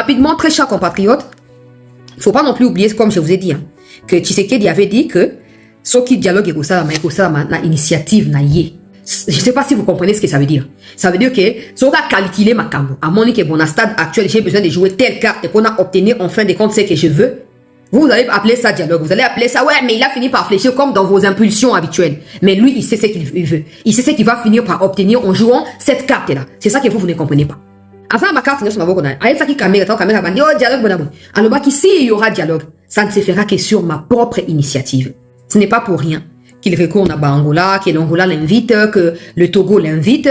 rapidement, très chers compatriotes, il ne faut pas non plus oublier, comme je vous ai dit, hein, que Tshisekedi avait dit que ce qui dialogue avec la initiative na ye. Je ne sais pas si vous comprenez ce que ça veut dire. Ça veut dire que si on a calculé ma cambo, à mon que bon à stade actuel, j'ai besoin de jouer telle carte et qu'on a obtenu en fin de compte ce que je veux. Vous allez appeler ça dialogue. Vous allez appeler ça, ouais, mais il a fini par fléchir comme dans vos impulsions habituelles. Mais lui, il sait ce qu'il veut. Il sait ce qu'il va finir par obtenir en jouant cette carte-là. C'est ça que vous ne comprenez pas. Enfin, ma carte, ça qui caméra, oh, dialogue, bon. Alors, s'il y aura dialogue, ça ne se fera que sur ma propre initiative. Ce n'est pas pour rien qu'il recourt à Angola, que l'Angola l'invite, que le Togo l'invite.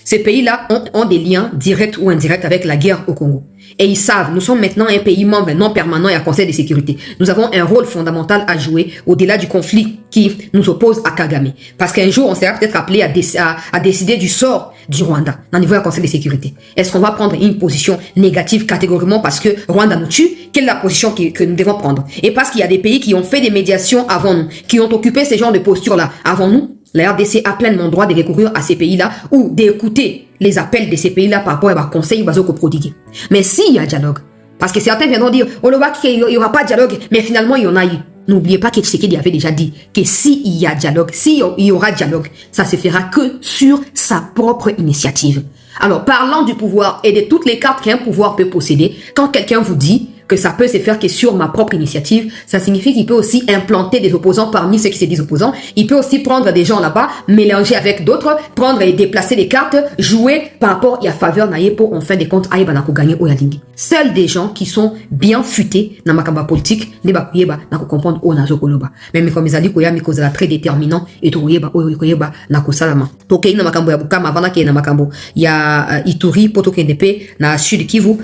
Ces pays-là ont des liens directs ou indirects avec la guerre au Congo. Et ils savent, nous sommes maintenant un pays membre non permanent et à Conseil de sécurité. Nous avons un rôle fondamental à jouer au-delà du conflit qui nous oppose à Kagame. Parce qu'un jour, on sera peut-être appelé à décider du sort du Rwanda dans le niveau du Conseil de sécurité. Est-ce qu'on va prendre une position négative catégoriquement parce que Rwanda nous tue? Quelle est la position que nous devons prendre? Et parce qu'il y a des pays qui ont fait des médiations avant nous, qui ont occupé ce genre de posture-là avant nous, la RDC a pleinement droit de recourir à ces pays-là ou d'écouter les appels de ces pays-là par rapport à conseil basoko prodigué. Mais s'il y a dialogue, parce que certains viendront dire, on ne voit qu'il n'y aura pas de dialogue, mais finalement il y en a eu. N'oubliez pas que Tshisekedi avait déjà dit que s'il y a dialogue, s'il y aura dialogue, ça se fera que sur sa propre initiative. Alors, parlant du pouvoir et de toutes les cartes qu'un pouvoir peut posséder, quand quelqu'un vous dit que ça peut se faire que sur ma propre initiative, ça signifie qu'il peut aussi implanter des opposants parmi ceux qui se disent opposants. Il peut aussi prendre des gens là-bas, mélanger avec d'autres, prendre et déplacer les cartes, jouer par rapport et à faveur naïe pour en fin de compte aïba nako gagner au yalingi. Seuls des gens qui sont bien futés dans ma kamba politique ne ba kuyeba nako comprendre o nazo koloba. Même comme ils a dit koya mi kozala très déterminant et to kuyeba o kuyeba nako salama. Tokei na makambo ya Bukama avant ke na makambo ya Ituri poto kendepe na Sud Kivu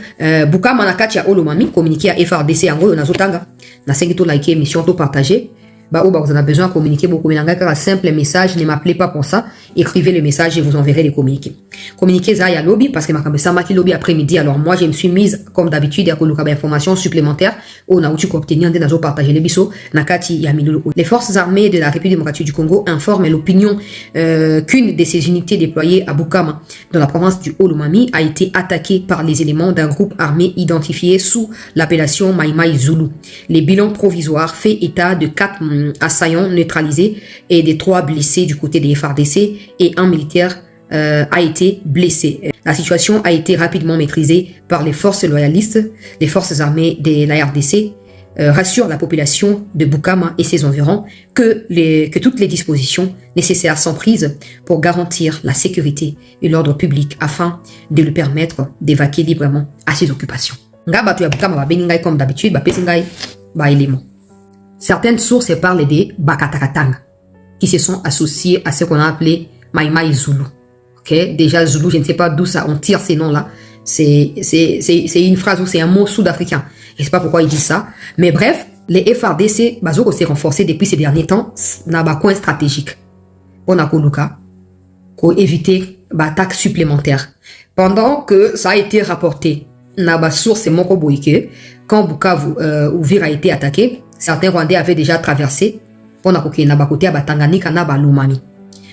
Bukama na kati ya Olomami communiquer à FRDC en gros na zotanga na sengi to like émission to partager. Bah, vous avez besoin de communiquer beaucoup, mais un simple message, ne m'appelez pas pour ça. Écrivez le message et vous enverrez les communiqués. Communiquez ça à lobby parce que ma ça m'a lobby après-midi. Alors moi, je me suis mise comme d'habitude à colocar des informations supplémentaires. On a obtenu des nazo partager les bisous. Nakati Yamilolo. Les forces armées de la République démocratique du Congo informent l'opinion qu'une de ces unités déployées à Bukama, dans la province du Olomami, a été attaquée par les éléments d'un groupe armé identifié sous l'appellation Mai Mai Zulu. Les bilans provisoires fait état de 4 assaillants neutralisés et des 3 blessés du côté des FARDC et un militaire a été blessé. La situation a été rapidement maîtrisée par les forces loyalistes. Les forces armées de la RDC rassurent la population de Bukama et ses environs que toutes les dispositions nécessaires sont prises pour garantir la sécurité et l'ordre public afin de lui permettre d'évacuer librement à ses occupations. Comme d'habitude, élément. Certaines sources parlent des Bakatakatanga qui se sont associés à ce qu'on a appelé Mai Mai Zulu. Okay? Déjà, Zulu, je ne sais pas d'où ça on tire ces noms-là. C'est une phrase ou c'est un mot sud-africain. Je ne sais pas pourquoi ils disent ça. Mais bref, les FRDC, Bazoko s'est renforcé depuis ces derniers temps dans un coin stratégique. On a pour éviter l'attaque supplémentaire. Pendant que ça a été rapporté, dans source Moko Boïke, quand Bukavu Uvira a été attaqué, certains Rwandais avaient déjà traversé pour côté à Tanganyika na Lomami.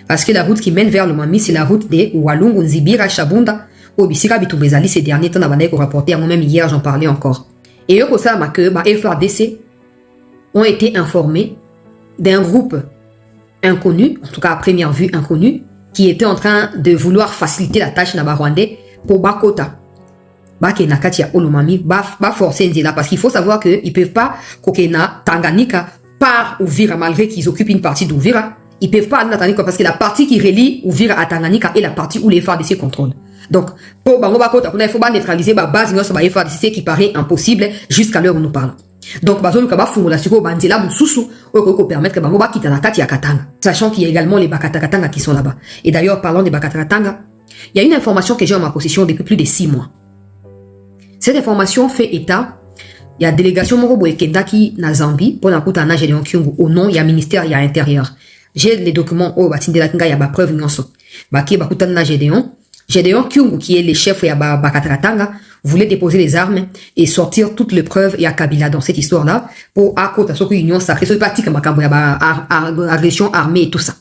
Parce que la route qui mène vers Lomami, c'est la route de Walungu, Nzibira, Shabunda, Obisika, Bitumbezali, ces derniers temps, on a rapporté, moi-même hier, j'en parlais encore. Et eux, ça, que FRDC ont été informés d'un groupe inconnu, en tout cas à première vue inconnu, qui était en train de vouloir faciliter la tâche na Rwandais pour Bakota. Nakatia Olomami, forcer Nzela, parce qu'il faut savoir qu'ils peuvent pas, Kokena, Tanganyika, par Uvira, malgré qu'ils occupent une partie d'Uvira, ils peuvent pas aller à Tanganyika, parce que la partie qui relie Uvira à Tanganyika est la partie où les FARDC contrôlent. Donc, pour Bango Bakota, il faut neutraliser la base de FARDC qui paraît impossible jusqu'à l'heure où nous parlons. Donc, Bazo Kaba Fumula Siko Banzela Moussou, pour permettre que Bango Bakita Nakati à Katanga. Sachant qu'il y a également les Bakatakatanga qui sont là-bas. Et d'ailleurs, parlant des Bakatakatanga, il y a une information que j'ai en ma possession depuis plus de 6 mois. Cette information fait état, il y a délégation Morobo et Kendaki na Zambie, pour l'encoute à Gédéon Kyungu, au nom, il y a ministère, il y a intérieur. J'ai les documents, Batindela Kinga, il y a preuve, Baki Bakutan na Gédéon Kyungu, qui est le chef de Bakatakatanga, voulait déposer les armes et sortir toutes les preuves et à Kabila dans cette histoire-là, pour à côté de ce que l'Union sacrée, c'est pratique, agression armée et tout ça.